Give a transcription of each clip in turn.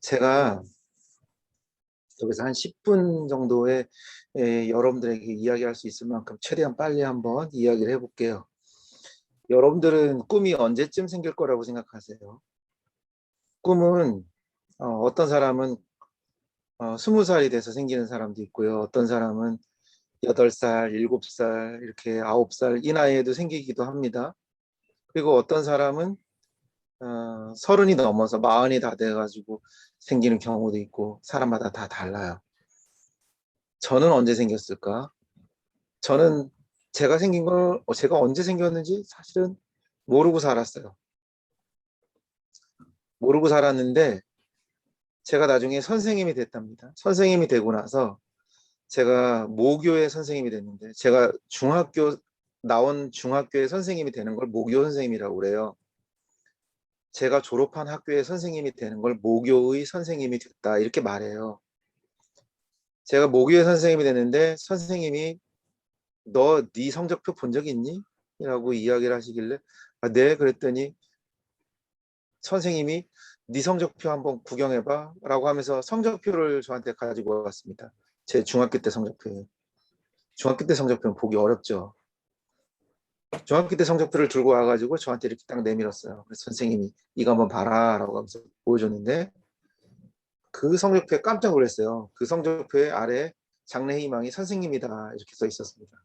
제가 여기서 한 10분 정도의 여러분들에게 이야기할 수 있을 만큼 최대한 빨리 한번 이야기를 해볼게요. 여러분들은 꿈이 언제쯤 생길 거라고 생각하세요? 꿈은 어떤 사람은 20살이 돼서 생기는 사람도 있고요. 어떤 사람은 8살, 7살, 이렇게 9살 이 나이에도 생기기도 합니다. 그리고 어떤 사람은 30이 넘어서 40이 다 돼가지고 생기는 경우도 있고 사람마다 다 달라요. 저는 언제 생겼을까? 저는 제가 언제 생겼는지 사실은 모르고 살았어요. 모르고 살았는데 제가 나중에 선생님이 됐답니다. 선생님이 되고 나서 제가 모교의 선생님이 됐는데 제가 나온 중학교의 선생님이 되는 걸 모교 선생님이라고 그래요. 제가 졸업한 학교의 선생님이 되는 걸 모교의 선생님이 됐다 이렇게 말해요. 제가 모교의 선생님이 됐는데 선생님이 너 네 성적표 본 적 있니? 라고 이야기를 하시길래 네 그랬더니 선생님이 네 성적표 한번 구경해봐 라고 하면서 성적표를 저한테 가지고 왔습니다. 제 중학교 때 성적표예요. 중학교 때 성적표는 보기 어렵죠. 중학교 때 성적표를 들고 와가지고 저한테 이렇게 딱 내밀었어요. 그래서 선생님이 이거 한번 봐라 라고 하면서 보여줬는데 그 성적표에 깜짝 놀랐어요. 그 성적표에 아래 장래희망이 선생님이다 이렇게 써 있었습니다.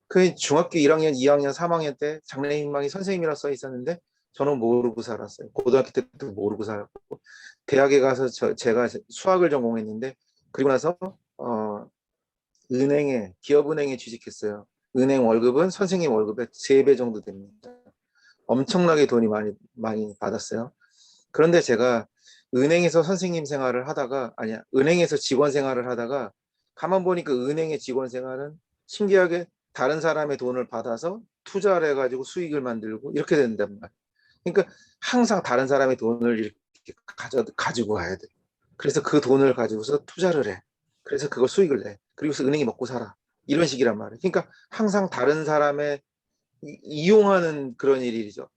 그 중학교 1학년, 2학년, 3학년 때 장래희망이 선생님이라 써 있었는데 저는 모르고 살았어요. 고등학교 때도 모르고 살았고 대학에 가서 제가 수학을 전공했는데 그리고 나서 기업은행에 취직했어요. 은행 월급은 선생님 월급의 3배 정도 됩니다. 엄청나게 돈이 많이 받았어요. 그런데 제가 은행에서 선생님 생활을 하다가 아니야 은행에서 직원 생활을 하다가 가만 보니까 은행의 직원 생활은 신기하게 다른 사람의 돈을 받아서 투자를 해가지고 수익을 만들고 이렇게 된단 말이에요. 그러니까 항상 다른 사람의 돈을 이렇게 가지고 가야 돼. 그래서 그 돈을 가지고서 투자를 해. 그래서 그걸 수익을 내. 그리고서 은행이 먹고 살아. 이런 식이란 말이에요. 그러니까 항상 다른 사람의 이용하는 그런 일이죠.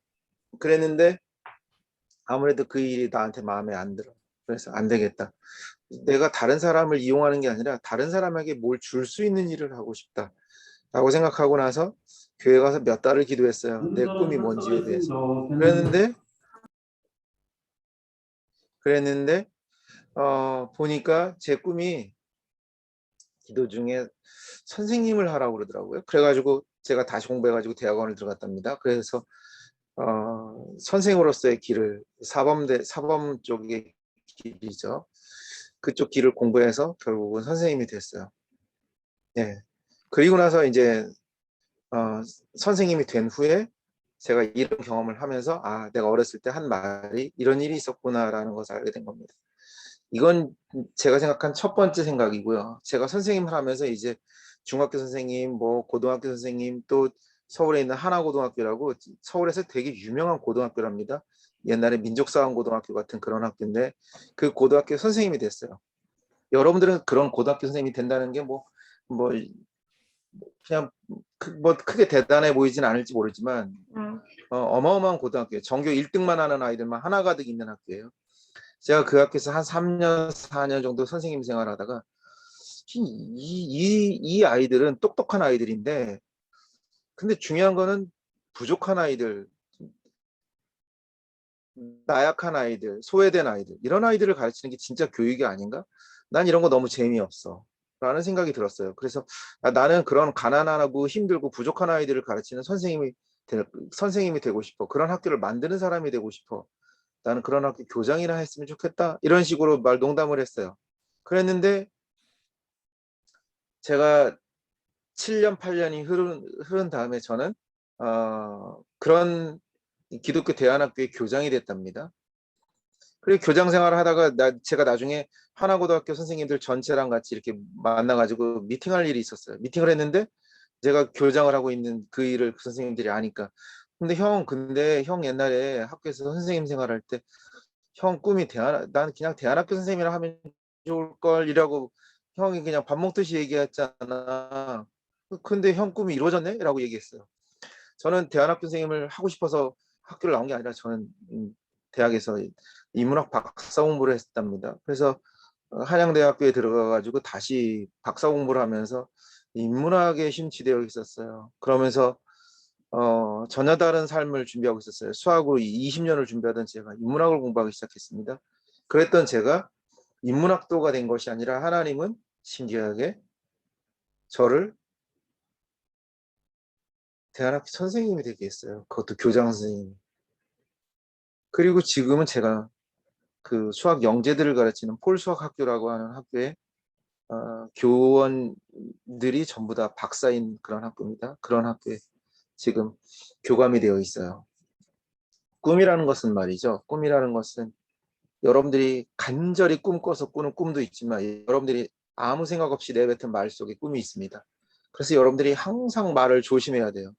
그랬는데 아무래도 그 일이 나한테 마음에 안 들어. 그래서 안 되겠다. 내가 다른 사람을 이용하는 게 아니라 다른 사람에게 뭘 줄 수 있는 일을 하고 싶다. 라고 생각하고 나서 교회 가서 몇 달을 기도했어요. 내 꿈이 뭔지에 대해서. 그랬는데, 그랬는데, 보니까 제 꿈이 기도 중에 선생님을 하라고 그러더라고요. 그래가지고 제가 다시 공부해가지고 대학원을 들어갔답니다. 그래서 선생으로서의 길을 사범 쪽의 길이죠. 그쪽 길을 공부해서 결국은 선생님이 됐어요. 네. 그리고 나서 이제 선생님이 된 후에 제가 이런 경험을 하면서 내가 어렸을 때 한 말이 이런 일이 있었구나라는 것을 알게 된 겁니다. 이건 제가 생각한 첫 번째 생각이고요. 제가 선생님을 하면서 이제 중학교 선생님, 뭐 고등학교 선생님, 또 서울에 있는 하나고등학교라고 서울에서 되게 유명한 고등학교랍니다. 옛날에 민족사관고등학교 같은 그런 학교인데 그 고등학교 선생님이 됐어요. 여러분들은 그런 고등학교 선생님이 된다는 게 뭐 그냥 뭐 크게 대단해 보이진 않을지 모르지만 어마어마한 고등학교예요. 전교 1등만 하는 아이들만 하나 가득 있는 학교예요. 제가 그 학교에서 한 3년, 4년 정도 선생님 생활하다가 이 아이들은 똑똑한 아이들인데 근데 중요한 거는 부족한 아이들, 나약한 아이들, 소외된 아이들 이런 아이들을 가르치는 게 진짜 교육이 아닌가? 난 이런 거 너무 재미없어 라는 생각이 들었어요. 그래서 나는 그런 가난하고 힘들고 부족한 아이들을 가르치는 선생님이 되고 싶어. 그런 학교를 만드는 사람이 되고 싶어. 나는 그런 학교 교장이나 했으면 좋겠다. 이런 식으로 농담을 했어요. 그랬는데 제가 7년, 8년이 흐른 다음에 저는 그런 기독교 대안학교의 교장이 됐답니다. 그리고 교장 생활을 하다가 제가 나중에 하나고등학교 선생님들 전체랑 같이 이렇게 만나가지고 미팅할 일이 있었어요. 미팅을 했는데 제가 교장을 하고 있는 그 일을 그 선생님들이 아니까. 근데 형 옛날에 학교에서 선생님 생활할 때 형 꿈이 난 그냥 대안학교 선생님이라 하면 좋을 걸이라고 형이 그냥 밥 먹듯이 얘기했잖아. 근데 형 꿈이 이루어졌네? 라고 얘기했어요. 저는 대안학교 선생님을 하고 싶어서 학교를 나온 게 아니라 저는 대학에서 인문학 박사 공부를 했답니다. 그래서 한양대학교에 들어가가지고 다시 박사 공부를 하면서 인문학에 심취되어 있었어요. 그러면서 전혀 다른 삶을 준비하고 있었어요. 수학으로 20년을 준비하던 제가 인문학을 공부하기 시작했습니다. 그랬던 제가 인문학도가 된 것이 아니라 하나님은 신기하게 저를 대안학교 선생님이 되게 했어요. 그것도 교장 선생님. 그리고 지금은 제가 그 수학 영재들을 가르치는 폴수학학교라고 하는 학교에 교원들이 전부 다 박사인 그런 학교입니다. 그런 학교에 지금 교감이 되어 있어요. 꿈이라는 것은 말이죠. 꿈이라는 것은 여러분들이 간절히 꿈꿔서 꾸는 꿈도 있지만 여러분들이 아무 생각 없이 내뱉은 말 속에 꿈이 있습니다. 그래서 여러분들이 항상 말을 조심해야 돼요.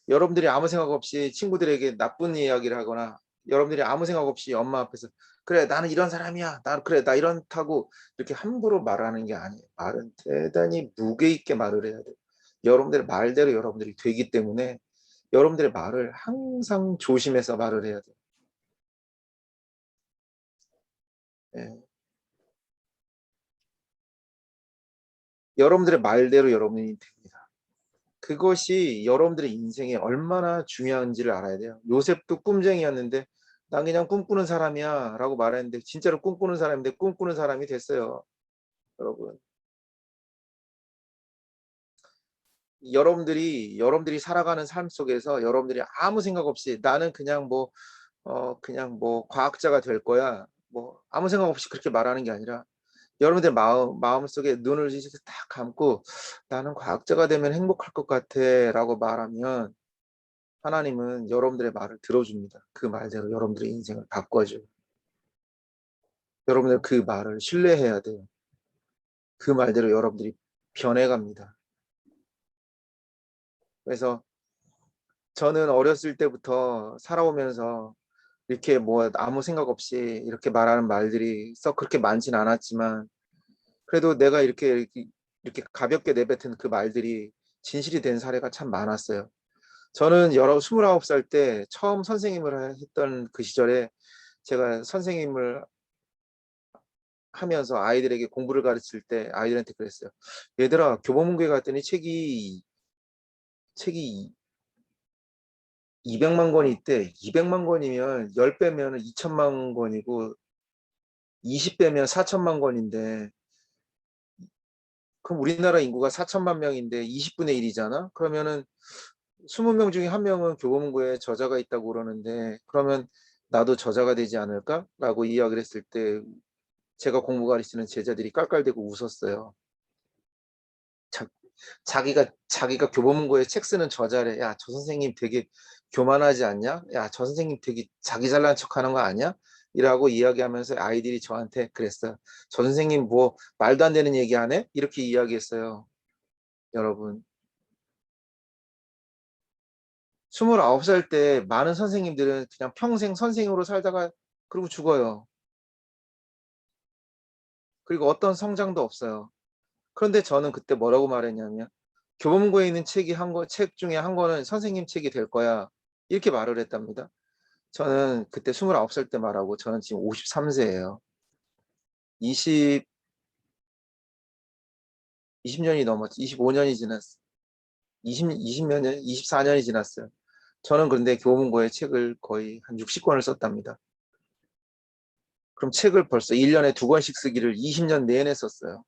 여러분들이 아무 생각 없이 친구들에게 나쁜 이야기를 하거나 여러분들이 아무 생각 없이 엄마 앞에서 그래 나는 이런 사람이야 그래 나 이렇다고 이렇게 함부로 말하는 게 아니에요. 말은 대단히 무게 있게 말을 해야 돼요. 여러분들의 말대로 여러분들이 되기 때문에 여러분들의 말을 항상 조심해서 말을 해야 돼요. 예. 여러분들의 말대로 여러분이 됩니다. 그것이 여러분들의 인생에 얼마나 중요한지를 알아야 돼요. 요셉도 꿈쟁이였는데 난 그냥 꿈꾸는 사람이야 라고 말했는데 진짜로 꿈꾸는 사람인데 꿈꾸는 사람이 됐어요. 여러분, 여러분들이 살아가는 삶 속에서 여러분들이 아무 생각 없이 나는 그냥 뭐 과학자가 될 거야 뭐 아무 생각 없이 그렇게 말하는 게 아니라 여러분들 마음속에 눈을 이렇게 딱 감고 나는 과학자가 되면 행복할 것 같아 라고 말하면 하나님은 여러분들의 말을 들어줍니다. 그 말대로 여러분들의 인생을 바꿔줘요. 여러분들 그 말을 신뢰해야 돼요. 그 말대로 여러분들이 변해갑니다. 그래서 저는 어렸을 때부터 살아오면서 이렇게 뭐 아무 생각 없이 이렇게 말하는 말들이 썩 그렇게 많진 않았지만 그래도 내가 이렇게 가볍게 내뱉은 그 말들이 진실이 된 사례가 참 많았어요. 저는 29살 때 처음 선생님을 했던 그 시절에 제가 선생님을 하면서 아이들에게 공부를 가르칠 때 아이들한테 그랬어요. 얘들아, 교보문고에 갔더니 책이 200만 권이 있대. 200만 권이면 10배면 2천만 권이고 20배면 4천만 권인데 그럼 우리나라 인구가 4천만 명인데 20분의 1이잖아? 그러면은 20명 중에 한 명은 교보문고에 저자가 있다고 그러는데 그러면 나도 저자가 되지 않을까? 라고 이야기를 했을 때 제가 공부 가르치는 제자들이 깔깔대고 웃었어요. 자, 자기가 교보문고에 책 쓰는 저자래. 야, 저 선생님 되게 교만하지 않냐? 야, 저 선생님 되게 자기 잘난 척하는 거 아니야? 이라고 이야기하면서 아이들이 저한테 그랬어요. 저 선생님 뭐 말도 안 되는 얘기 하네? 이렇게 이야기했어요. 여러분, 29살 때 많은 선생님들은 그냥 평생 선생으로 살다가 그러고 죽어요. 그리고 어떤 성장도 없어요. 그런데 저는 그때 뭐라고 말했냐면 교보문고에 있는 책 중에 한 권은 선생님 책이 될 거야. 이렇게 말을 했답니다. 저는 그때 29살 때 말하고 저는 지금 53세예요. 20, 20년이 넘었지. 25년이 지났어. 20몇 년, 24년이 지났어요. 저는 그런데 교보문고에 책을 거의 한 60권을 썼답니다. 그럼 책을 벌써 1년에 2권씩 쓰기를 20년 내내 썼어요.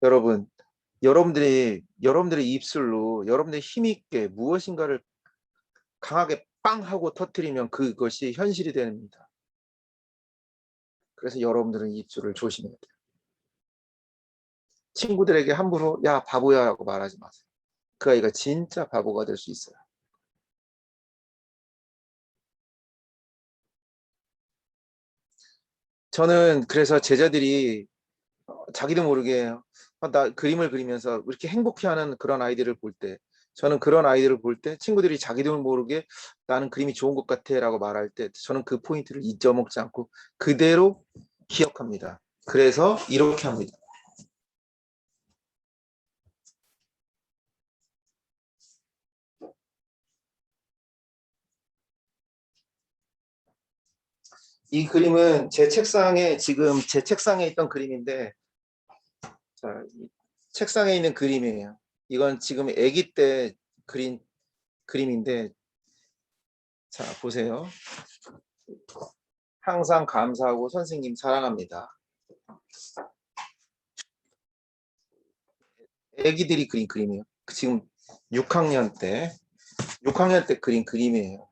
여러분, 여러분들의 입술로 여러분들의 힘있게 무엇인가를 강하게 빵 하고 터뜨리면 그것이 현실이 됩니다. 그래서 여러분들은 입술을 조심해야 돼요. 친구들에게 함부로 야 바보야 라고 말하지 마세요. 그 아이가 진짜 바보가 될 수 있어요. 저는 그래서 제자들이 자기도 모르게 나 그림을 그리면서 이렇게 행복해하는 그런 아이들을 볼 때 저는 그런 아이들을 볼 때 친구들이 자기도 모르게 나는 그림이 좋은 것 같아 라고 말할 때 저는 그 포인트를 잊어먹지 않고 그대로 기억합니다. 그래서 이렇게 합니다. 이 그림은 지금 제 책상에 있던 그림인데, 자, 이 책상에 있는 그림이에요. 이건 지금 아기 때 그린 그림인데, 자, 보세요. 항상 감사하고 선생님 사랑합니다. 아기들이 그린 그림이에요. 지금 6학년 때, 6학년 때 그린 그림이에요.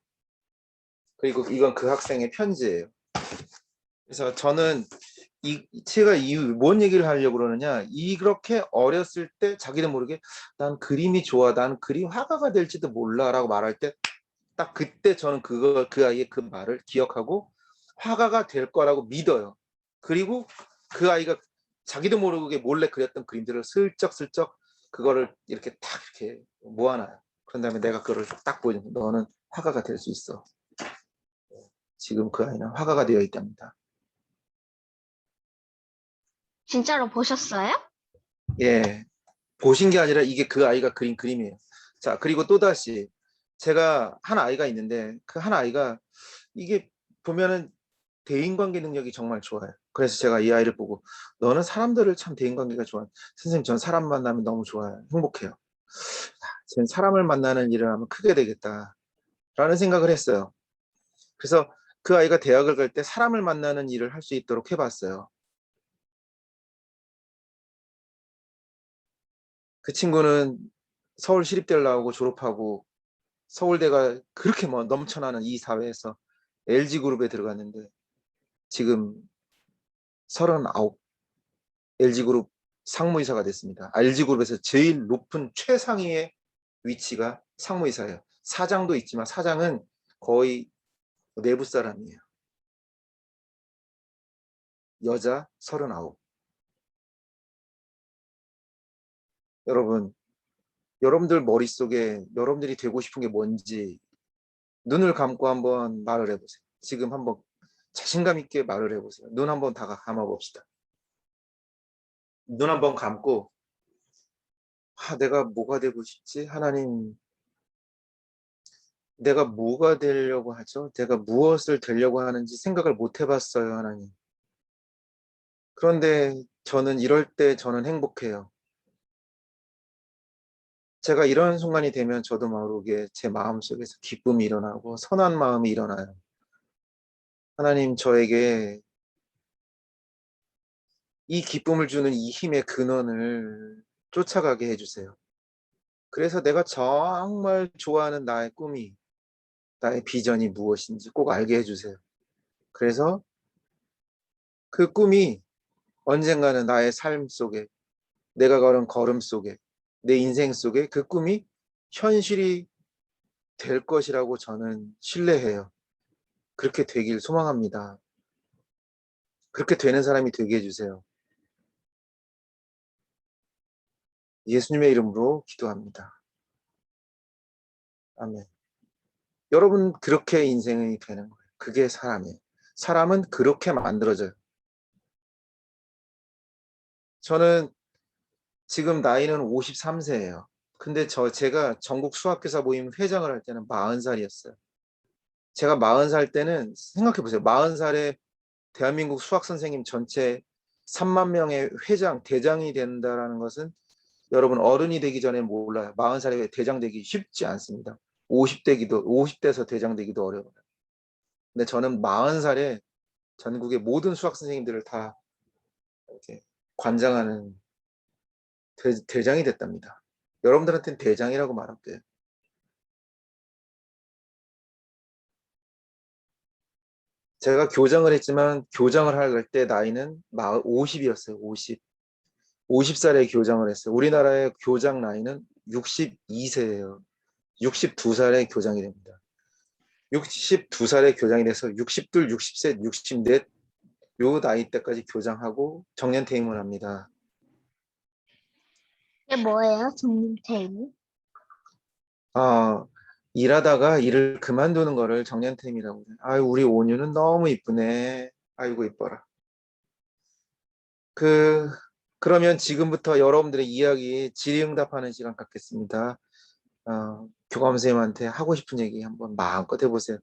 그리고 이건 그 학생의 편지예요. 그래서 저는 제가 뭔 얘기를 하려고 그러느냐, 이렇게 어렸을 때 자기도 모르게 난 그림이 좋아, 난 그림 화가가 될지도 몰라라고 말할 때 딱 그때 저는 그 아이의 그 말을 기억하고 화가가 될 거라고 믿어요. 그리고 그 아이가 자기도 모르게 몰래 그렸던 그림들을 슬쩍슬쩍 그거를 이렇게 딱 이렇게 모아놔요. 그런 다음에 내가 그거를 딱 보여줘. 너는 화가가 될 수 있어. 지금 그 아이는 화가가 되어 있답니다. 진짜로 보셨어요? 예. 보신 게 아니라 이게 그 아이가 그린 그림이에요. 자, 그리고 또다시 제가 한 아이가 있는데 그 한 아이가 이게 보면은 대인관계 능력이 정말 좋아요. 그래서 제가 이 아이를 보고 너는 사람들을 참 대인관계가 좋아. 선생님, 전 사람 만나면 너무 좋아요. 행복해요. 전 사람을 만나는 일을 하면 크게 되겠다라는 생각을 했어요. 그래서 그 아이가 대학을 갈 때 사람을 만나는 일을 할 수 있도록 해봤어요. 그 친구는 서울시립대를 나오고 졸업하고 서울대가 그렇게 뭐 넘쳐나는 이 사회에서 LG그룹에 들어갔는데 지금 39 LG그룹 상무이사가 됐습니다. LG그룹에서 제일 높은 최상위의 위치가 상무이사예요. 사장도 있지만 사장은 거의 내부 사람이에요. 여자 39. 여러분, 여러분들 머릿속에 여러분들이 되고 싶은 게 뭔지 눈을 감고 한번 말을 해보세요. 지금 한번 자신감 있게 말을 해보세요. 눈 한번 다 감아봅시다. 눈 한번 감고 내가 뭐가 되고 싶지? 하나님, 내가 뭐가 되려고 하죠? 내가 무엇을 되려고 하는지 생각을 못 해봤어요, 하나님. 그런데 저는 이럴 때 저는 행복해요. 제가 이런 순간이 되면 저도 모르게 제 마음속에서 기쁨이 일어나고 선한 마음이 일어나요. 하나님, 저에게 이 기쁨을 주는 이 힘의 근원을 쫓아가게 해주세요. 그래서 내가 정말 좋아하는 나의 꿈이, 나의 비전이 무엇인지 꼭 알게 해주세요. 그래서 그 꿈이 언젠가는 나의 삶 속에, 내가 걸은 걸음 속에, 내 인생 속에 그 꿈이 현실이 될 것이라고 저는 신뢰해요. 그렇게 되길 소망합니다. 그렇게 되는 사람이 되게 해주세요. 예수님의 이름으로 기도합니다. 아멘. 여러분, 그렇게 인생이 되는 거예요. 그게 사람이에요. 사람은 그렇게 만들어져요. 저는 지금 나이는 53세예요. 근데 제가 전국 수학교사 모임 회장을 할 때는 40살이었어요. 제가 40살 때는 생각해 보세요. 40살에 대한민국 수학 선생님 전체 3만 명의 회장, 대장이 된다라는 것은 여러분 어른이 되기 전에 몰라요. 40살에 대장 되기 쉽지 않습니다. 50대에서 대장 되기도 어려워요. 근데 저는 40살에 전국의 모든 수학 선생님들을 다 이렇게 관장하는 대장이 됐답니다. 여러분들한테는 대장이라고 말할게요. 제가 교장을 했지만 교장을 할 때 나이는 50이었어요. 50. 50살에 교장을 했어요. 우리나라의 교장 나이는 62세예요. 62살에 교장이 됩니다. 62살에 교장이 돼서 62, 60세, 64, 요 나이 때까지 교장하고 정년 퇴임을 합니다. 이게 뭐예요, 정림태이? 아, 일하다가 일을 그만두는 거를 정년 퇴임이라고 해요. 아유, 우리 온유는 너무 이쁘네. 아이고, 이뻐라. 그, 그러면 지금부터 여러분들의 이야기 질의응답하는 시간 갖겠습니다. 교감 선생님한테 하고 싶은 얘기 한번 마음껏 해보세요.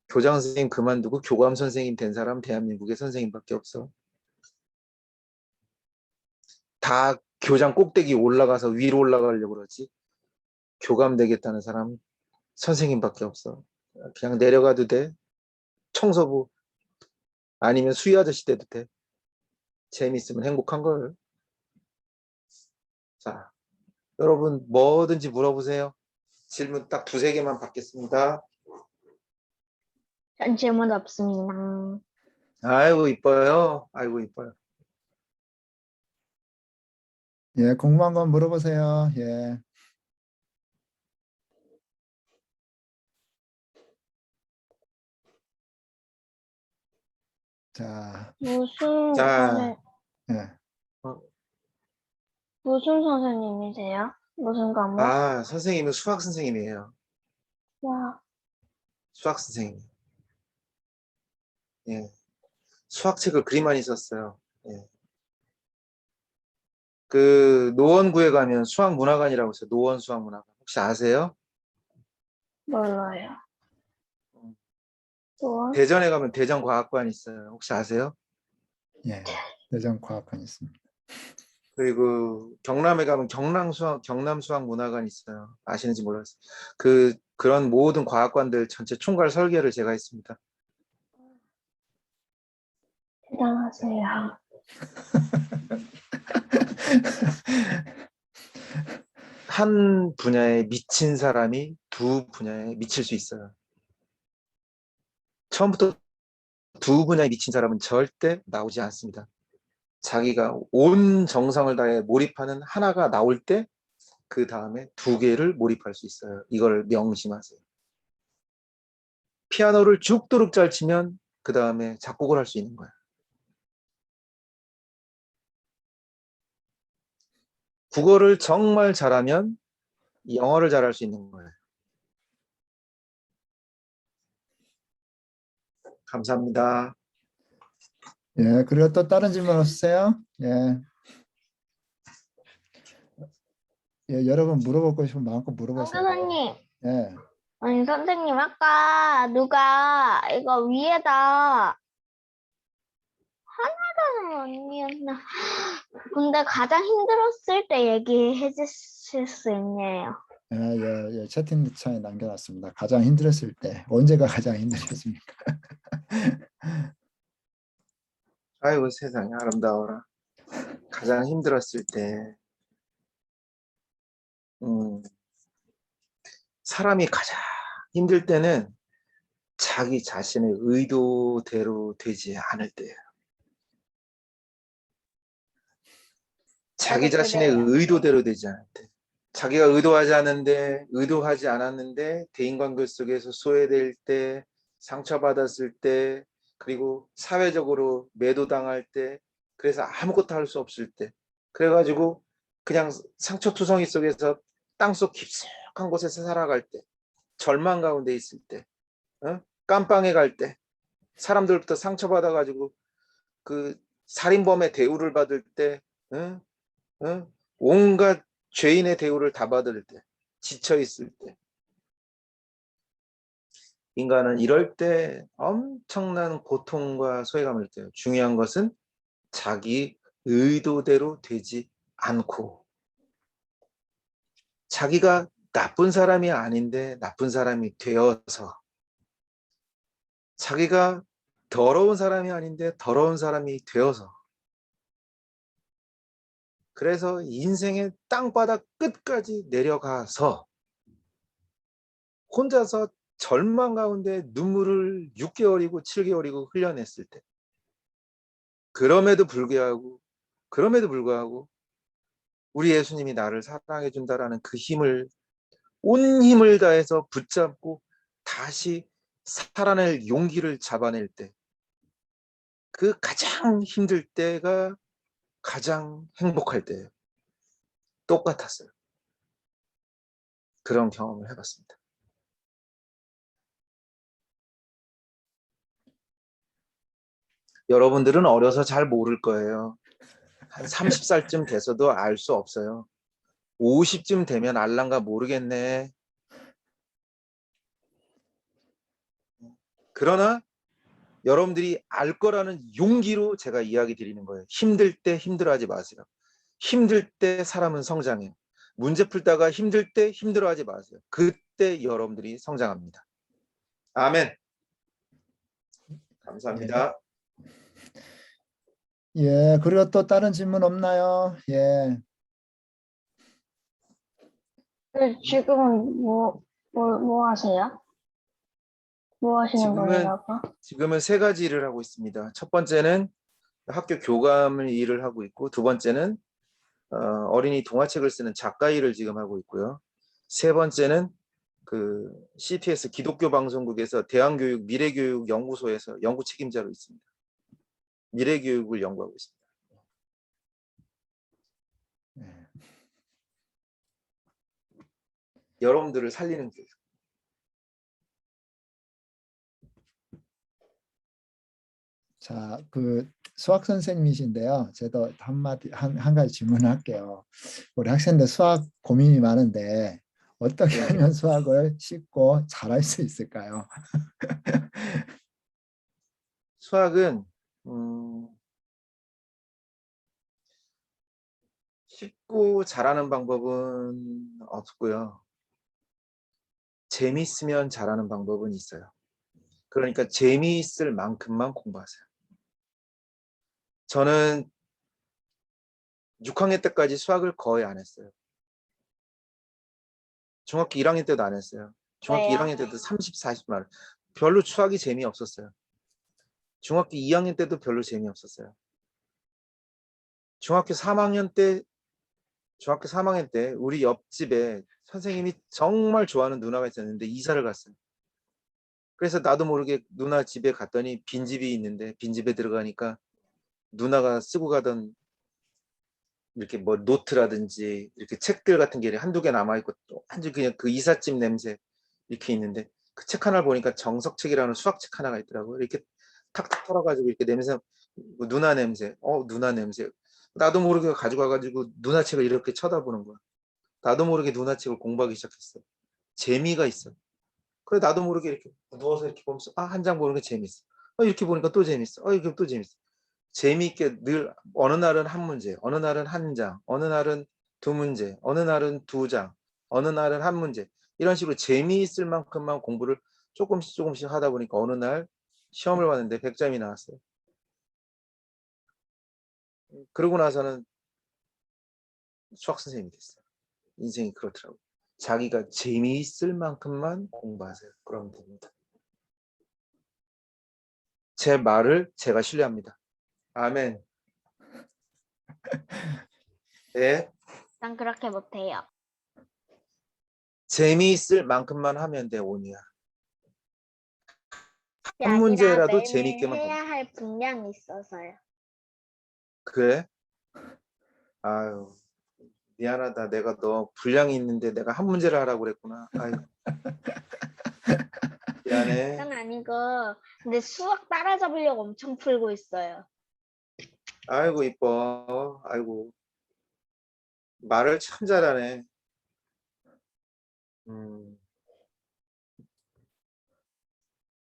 교장 선생님 그만두고 교감 선생님 된 사람 대한민국에 선생님밖에 없어. 다 교장 꼭대기 올라가서 위로 올라가려고 그러지. 교감 되겠다는 사람 선생님밖에 없어. 그냥 내려가도 돼. 청소부 아니면 수위 아저씨 돼도 돼. 재미있으면 행복한 걸. 자, 여러분 뭐든지 물어보세요. 질문 딱 두세 개만 받겠습니다. 전 질문 없습니다. 아이고 이뻐요. 아이고 이뻐요. 예, 궁금한 건 물어보세요. 예. 자, 무슨 자, 예. 무슨 선생님이세요? 무슨 과목? 아 선생님은 수학 선생님이에요. 와, 수학 선생님. 예. 수학책을 그리 많이 썼어요. 예. 그 노원구에 가면 수학문화관이라고 있어요. 노원 수학문화관. 혹시 아세요? 몰라요. 또 대전에 가면 대전과학관 있어요. 혹시 아세요? 예. 대전과학관 있습니다. 그리고 경남에 가면 경남수학문화관 있어요. 아시는지 몰랐어요. 그런 모든 과학관들 전체 총괄 설계를 제가 했습니다. 대단하세요. 한 분야에 미친 사람이 두 분야에 미칠 수 있어요. 처음부터 두 분야에 미친 사람은 절대 나오지 않습니다. 자기가 온 정성을 다해 몰입하는 하나가 나올 때 그 다음에 두 개를 몰입할 수 있어요. 이걸 명심하세요. 피아노를 죽도록 잘 치면 그 다음에 작곡을 할 수 있는 거예요. 국어를 정말 잘하면 영어를 잘할 수 있는 거예요. 감사합니다. 예, 그리고 또 다른 질문 없으세요? 예. 예, 여러분 물어보고 싶으면 마음껏 물어보세요. 선생님, 예. 아니 선생님 아까 누가 이거 위에다 하나라는 언니였나? 근데 가장 힘들었을 때 얘기해 주실 수 있네요. 예, 채팅창에 남겨놨습니다. 가장 힘들었을 때 언제가 가장 힘드셨습니까? 아이고 세상에 아름다워라. 가장 힘들었을 때 사람이 가장 힘들 때는 자기 자신의 의도대로 되지 않을 때예요. 자기 저도 자신의 그래요. 의도대로 되지 않을 때. 자기가 의도하지 않았는데 대인관계 속에서 소외될 때, 상처받았을 때, 그리고 사회적으로 매도당할 때, 그래서 아무것도 할 수 없을 때, 그래가지고 그냥 상처투성이 속에서 땅속 깊숙한 곳에서 살아갈 때, 절망 가운데 있을 때, 깜빵에 갈 때, 사람들부터 상처받아가지고 그 살인범의 대우를 받을 때, 응? 응? 온갖 죄인의 대우를 다 받을 때, 지쳐 있을 때, 인간은 이럴 때 엄청난 고통과 소외감을 느껴요. 중요한 것은 자기 의도대로 되지 않고, 자기가 나쁜 사람이 아닌데 나쁜 사람이 되어서, 자기가 더러운 사람이 아닌데 더러운 사람이 되어서, 그래서 인생의 땅바닥 끝까지 내려가서 혼자서 절망 가운데 눈물을 6개월이고 7개월이고 흘려냈을 때, 그럼에도 불구하고 우리 예수님이 나를 사랑해 준다라는 그 힘을, 온 힘을 다해서 붙잡고 다시 살아낼 용기를 잡아낼 때, 그 가장 힘들 때가 가장 행복할 때예요. 똑같았어요. 그런 경험을 해봤습니다. 여러분들은 어려서 잘 모를 거예요. 한 30살쯤 돼서도 알 수 없어요. 50쯤 되면 알란가 모르겠네. 그러나 여러분들이 알 거라는 용기로 제가 이야기 드리는 거예요. 힘들 때 힘들어하지 마세요. 힘들 때 사람은 성장해요. 문제 풀다가 힘들 때 힘들어하지 마세요. 그때 여러분들이 성장합니다. 아멘. 감사합니다. 예, 그리고 또 다른 질문 없나요? 예. 지금은 뭐 하세요? 뭐 하시는 거예요? 지금은 세 가지 일을 하고 있습니다. 첫 번째는 학교 교감을 일을 하고 있고, 두 번째는 어린이 동화책을 쓰는 작가 일을 지금 하고 있고요. 세 번째는 그 CTS 기독교 방송국에서 대안교육 미래교육 연구소에서 연구 책임자로 있습니다. 미래교육을 연구하고 있습니다. 예. 여러분들을 살리는 교육. 자, 그 수학 선생님이신데요. 제가 한 가지 질문할게요. 우리 학생들 수학 고민이 많은데 어떻게 하면 수학을 쉽고 잘할 수 있을까요? 수학은 쉽고 잘하는 방법은 없고요. 재미있으면 잘하는 방법은 있어요. 그러니까 재미있을 만큼만 공부하세요. 저는 6학년 때까지 수학을 거의 안 했어요. 중학교 1학년 때도 안 했어요. 중학교 왜요? 1학년 때도 30, 40만 별로 수학이 재미없었어요. 중학교 2학년 때도 별로 재미없었어요. 중학교 3학년 때 우리 옆집에 선생님이 정말 좋아하는 누나가 있었는데 이사를 갔어요. 그래서 나도 모르게 누나 집에 갔더니 빈집이 있는데 빈집에 들어가니까 누나가 쓰고 가던 이렇게 뭐 노트라든지 이렇게 책들 같은 게 한두 개 남아있고 또 완전 그냥 그 이삿짐 냄새 이렇게 있는데 그 책 하나를 보니까 정석책이라는 수학책 하나가 있더라고요. 이렇게 탁탁 털어가지고 이렇게 냄새, 뭐 누나 냄새, 누나 냄새. 나도 모르게 가져가가지고 누나 책을 이렇게 쳐다보는 거야. 나도 모르게 누나 책을 공부하기 시작했어. 재미가 있어. 그래 나도 모르게 이렇게 누워서 이렇게 보면서 한 장 보는 게 재밌어. 이렇게 보니까 또 재밌어. 이렇게 또 재밌어. 재미있게 늘 어느 날은 한 문제, 어느 날은 한 장, 어느 날은 두 문제, 어느 날은 두 장, 어느 날은 한 문제. 이런 식으로 재미있을 만큼만 공부를 조금씩 하다 보니까 어느 날 시험을 봤는데 100점이 나왔어요. 그러고 나서는 수학 선생님이 됐어요. 인생이 그렇더라고요. 자기가 재미있을 만큼만 공부하세요. 그러면 됩니다. 제 말을 제가 신뢰합니다. 아멘. 네. 난 그렇게 못해요. 재미있을 만큼만 하면 돼, 온이야. 그게 한 아니라 문제라도 매일매일 재미있게만 해야 공부. 할 분량이 있어서요. 그래? 아유, 미안하다. 내가 너 분량이 있는데 내가 한 문제를 하라고 그랬구나. 아유, 미안해. 그건 아니고 근데 수학 따라잡으려고 엄청 풀고 있어요. 아이고, 이뻐. 아이고, 말을 참 잘하네.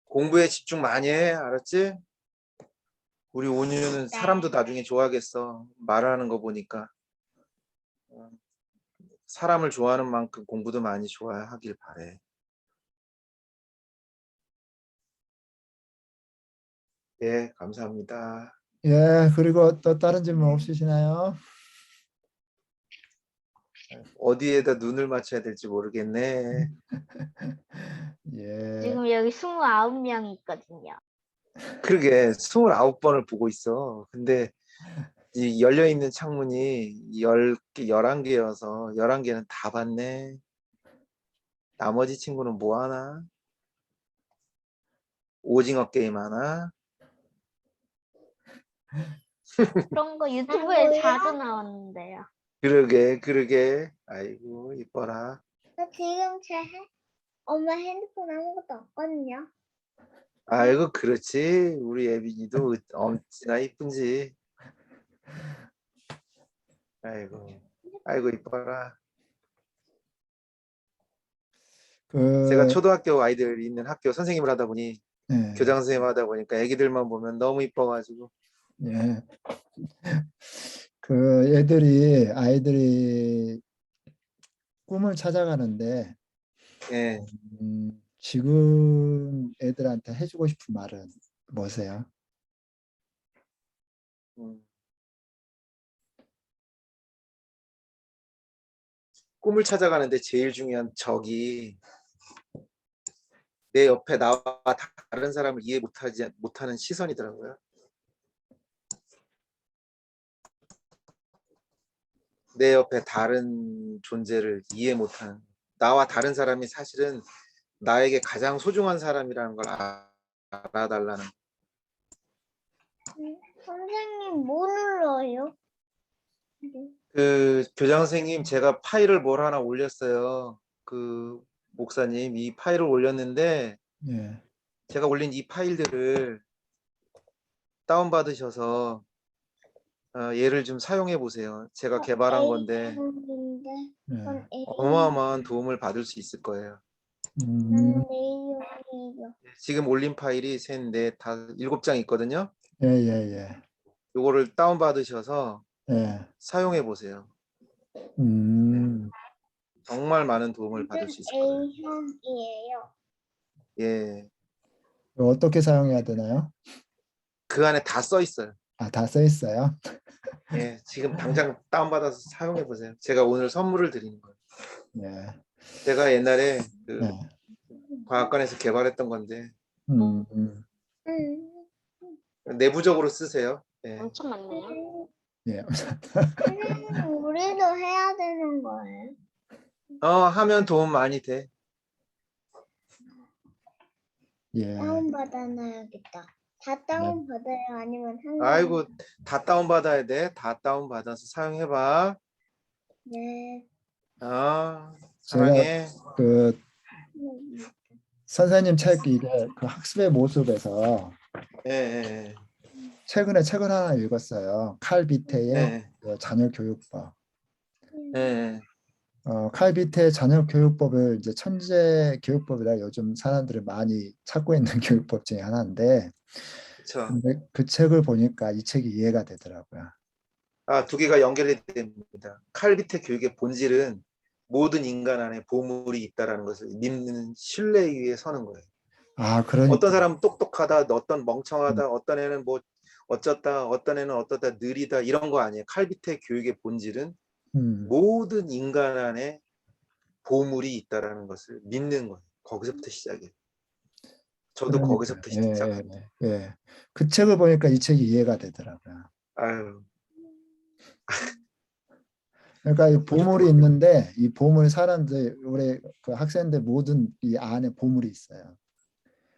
공부에 집중 많이 해. 알았지? 우리 온유는 사람도 나중에 좋아하겠어. 말하는 거 보니까. 사람을 좋아하는 만큼 공부도 많이 좋아하길 바래. 예, 감사합니다. 예, 그리고 또 다른 질문 없으시나요? 어디에다 눈을 맞춰야 될지 모르겠네. 예, 지금 여기 29명이 있거든요. 그러게 29번을 보고 있어. 근데 이 열려있는 창문이 10개, 11개여서 11개는 다 봤네. 나머지 친구는 뭐 하나? 오징어 게임 하나? 그런 거 유튜브에 자주 나왔는데요. 그러게. 아이고, 이뻐라. 나 지금 엄마 핸드폰 아무것도 없거든요. 아이고, 그렇지. 우리 애빈이도 엄지나 이쁜지. 아이고, 이뻐라. 제가 그, 초등학교 아이들 있는 학교 선생님을 하다 보니 예, 교장 선생님 하다 보니까 애기들만 보면 너무 이뻐가지고. 예. 그 아이들이 꿈을 찾아가는데 예. 지금 애들한테 해주고 싶은 말은 뭐세요? 음. 꿈을 찾아가는데 제일 중요한 적이 내 옆에 나와 다른 사람을 이해 못하는 시선이더라고요. 내 옆에 다른 존재를 이해 못하는, 나와 다른 사람이 사실은 나에게 가장 소중한 사람이라는 걸 알아달라는. 선생님 뭐 눌러요? 그 교장 선생님, 제가 파일을 뭘 하나 올렸어요. 그 목사님, 이 파일을 올렸는데 예, 제가 올린 이 파일들을 다운받으셔서 얘를 좀 사용해 보세요. 제가 개발한 건데 A형인데 예. 그건 어마어마한 도움을 받을 수 있을 거예요. 음, A형이요. 지금 올린 파일이 셋, 넷, 다 7장 있거든요. 예, 예, 요거를 다운받으셔서 예, 예. 사용해 보세요. 음, 정말 많은 도움을 받을 수 있을 거예요. A형이에요. 예, 어떻게 사용해야 되나요? 그 안에 다 써 있어요. 아, 다 써 있어요? 예, 지금 당장 다운받아서 사용해 보세요. 제가 오늘 선물을 드리는 거예요. 예, 제가 옛날에 그 예. 과학관에서 개발했던 건데 음, 음. 내부적으로 쓰세요. 예. 엄청 많네요. 예. 선생님, 우리도 해야 되는 거예요? 하면 도움 많이 돼. 예. 다운받아놔야겠다. 다 다운받아요? 아니면 한 아이고, 다 다운받아야 돼. 다 다운받아서 사용해봐. 네. 제가 사랑해. 그 선생님 책 이게 그 학습의 모습에서 예, 예, 최근에 책을 하나 읽었어요. 칼 예, 비테의 예, 그 자녀 교육법. 예, 예. 칼 비테의 자녀 교육법을 이제 천재 교육법이라 요즘 사람들이 많이 찾고 있는 교육법 중에 하나인데, 그쵸. 근데 그 책을 보니까 이 책이 이해가 되더라고요. 두 개가 연결이 됩니다. 칼비트 교육의 본질은 모든 인간 안에 보물이 있다라는 것을 믿는 신뢰 위에 서는 거예요. 아, 어떤 그러니까. 사람은 똑똑하다, 어떤 멍청하다, 어떤 애는 뭐 어쩌다, 어떤 애는 어떠다, 느리다 이런 거 아니에요. 칼비트 교육의 본질은 음, 모든 인간 안에 보물이 있다라는 것을 믿는 거예요. 거기서부터 시작이에요. 저도 그러니까. 거기서부터 예, 예, 시작합니다. 예. 그 책을 보니까 이 책이 이해가 되더라고요. 아유, 그러니까 이 보물이 있는데 이 보물 사람들 우리 그 학생들 모든 이 안에 보물이 있어요.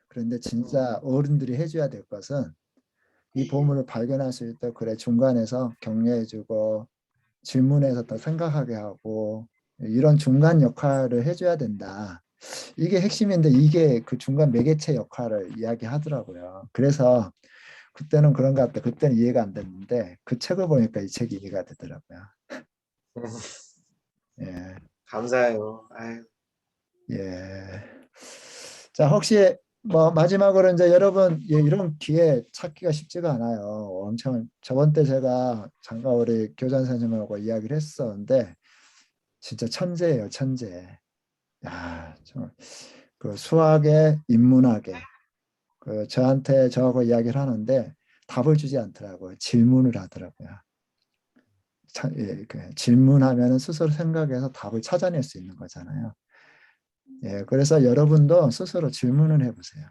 그런데 진짜 어른들이 해줘야 될 것은 이 보물을 발견했을 때 그래 중간에서 격려해주고 질문해서 더 생각하게 하고 이런 중간 역할을 해줘야 된다. 이게 핵심인데 이게 그 중간 매개체 역할을 이야기하더라고요. 그래서 그때는 그런 것 같아. 그때는 이해가 안 됐는데 그 책을 보니까 이 책이 이해가 되더라고요. 예. 감사해요. 아유, 예. 자, 혹시 뭐 마지막으로 이제 여러분 예, 이런 기회 찾기가 쉽지가 않아요. 엄청 저번 때 제가 잠깐 우리 교장 선생님하고 이야기를 했었는데 진짜 천재예요, 천재. 야, 그 수학에 인문학에 그 저한테 저하고 이야기를 하는데 답을 주지 않더라고요. 질문을 하더라고요. 예, 그 질문하면 스스로 생각해서 답을 찾아낼 수 있는 거잖아요. 예, 그래서 여러분도 스스로 질문을 해보세요.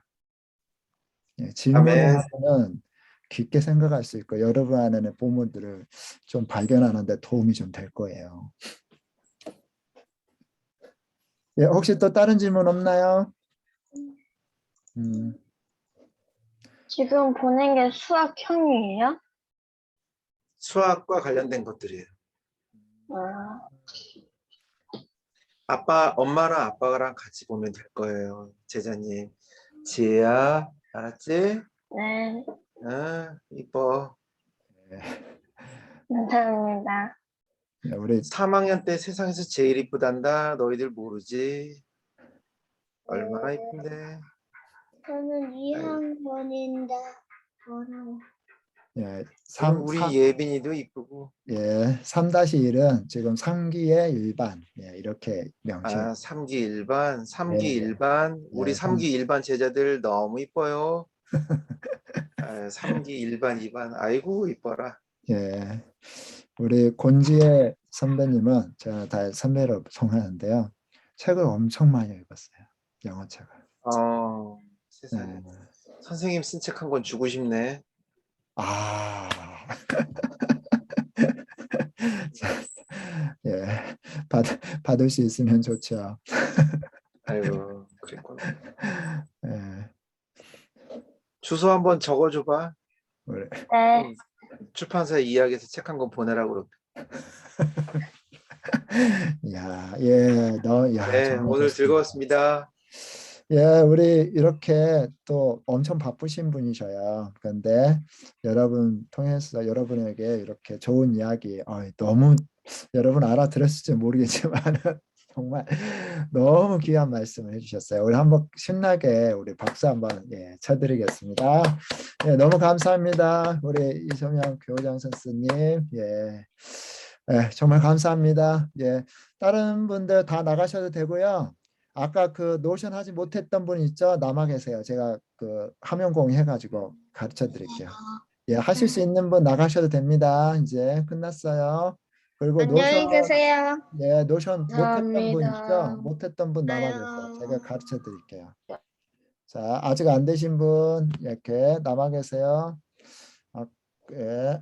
예, 질문을 아멘. 하면 깊게 생각할 수 있고 여러분 안에는 보물들을 좀 발견하는 데 도움이 좀 될 거예요. 예, 혹시 또 다른 질문 없나요? 음, 지금 보낸 게 수학형이에요? 수학과 관련된 것들이에요. 아, 엄마랑 아빠랑 같이 보면 될 거예요. 제자님. 지혜야, 알았지? 네. 응, 이뻐. 예, 감사합니다. 우리 3학년 때 세상에서 제일 이쁘단다. 너희들 모르지? 얼마나 네. 이쁜데. 저는 2학년인데 뭐라고? 예, 우리 예빈이도 이쁘고. 예, 3-1은 지금 3기의 일반 예, 이렇게 명칭. 아, 3기 일반, 3기 예, 예. 일반. 우리 예, 3기 일반 제자들 너무 이뻐요. 아, 3기 일반, 2반. 아이고, 이뻐라. 예. 우리 곤지의 선배님은 제가 다 선배로 성하는데요. 책을 엄청 많이 읽었어요. 영어 책을. 세상에. 예. 선생님 쓴 책 한 권 주고 싶네. 아, 예, 받을 수 있으면 좋죠. 아이고, 그랬구나. 예, 주소 한번 적어줘봐. 우리, 네. 출판사에 이야기해서 책 한 권 보내라고 그럴게. 야, 예, 야, 네, 정말 오늘 좋습니다. 즐거웠습니다. 예, 우리 이렇게 또 엄청 바쁘신 분이셔요. 그런데 여러분 통해서 여러분에게 이렇게 좋은 이야기, 너무 여러분 알아들었을지 모르겠지만 정말 너무 귀한 말씀을 해주셨어요. 우리 한번 신나게 우리 박수 한번 예, 쳐드리겠습니다. 예, 너무 감사합니다. 우리 이소명 교장 선생님. 예, 예, 정말 감사합니다. 예, 다른 분들 다 나가셔도 되고요. 아까 그 노션 하지 못했던 분 있죠? 남아 계세요. 제가 그 화면 공유해가지고 가르쳐 드릴게요. 예, 하실 수 있는 분 나가셔도 됩니다. 이제 끝났어요. 그리고 노션, 안녕히 계세요. 예, 노션 못했던 분 있죠? 감사합니다. 못했던 분 남아 계세요. 아유. 제가 가르쳐 드릴게요. 자, 아직 안 되신 분 이렇게 남아 계세요. 아, 예.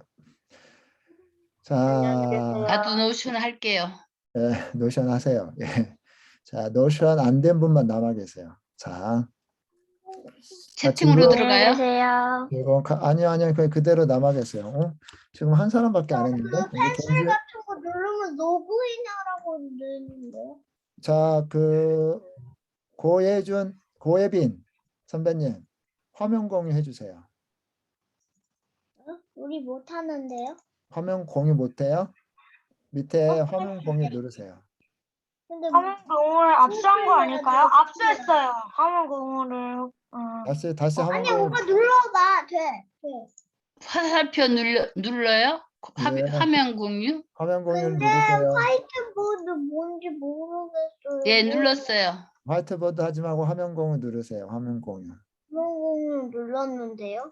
자, 나도 노션 할게요. 예, 노션 하세요. 예. 자, 노션 안 된 분만 남아 계세요. 자, 채팅으로 즐거운- 들어가요? 안녕히 계세요. 아니요, 그대로 남아 계세요. 지금 한 사람밖에 안 했는데. 우리 동지- 같은 거 누르면 로그인하라고 되는데. 자, 그 고예빈 선배님 화면 공유 해주세요. 우리 못 하는데요? 화면 공유 못해요? 밑에 화면 공유 누르세요. 근데 화면 공유를 압수한 거 아닐까요? 압수했어요. 화면 공유를. 다시 화면 아니 공유. 오빠 눌러봐. 돼. 화살표 눌러요? 예. 화면 공유? 화면 공유를 근데 누르세요. 화이트보드 뭔지 모르겠어요. 예, 눌렀어요. 화이트보드 하지 말고 화면 공유 누르세요. 화면 공유. 화면 눌렀는데요.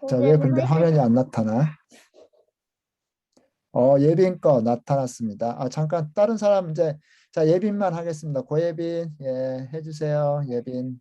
자, 왜 근데 화면이 안 나타나? 예빈 거 나타났습니다. 잠깐 다른 사람 이제 자 예빈만 하겠습니다. 고예빈 예 해주세요. 예빈.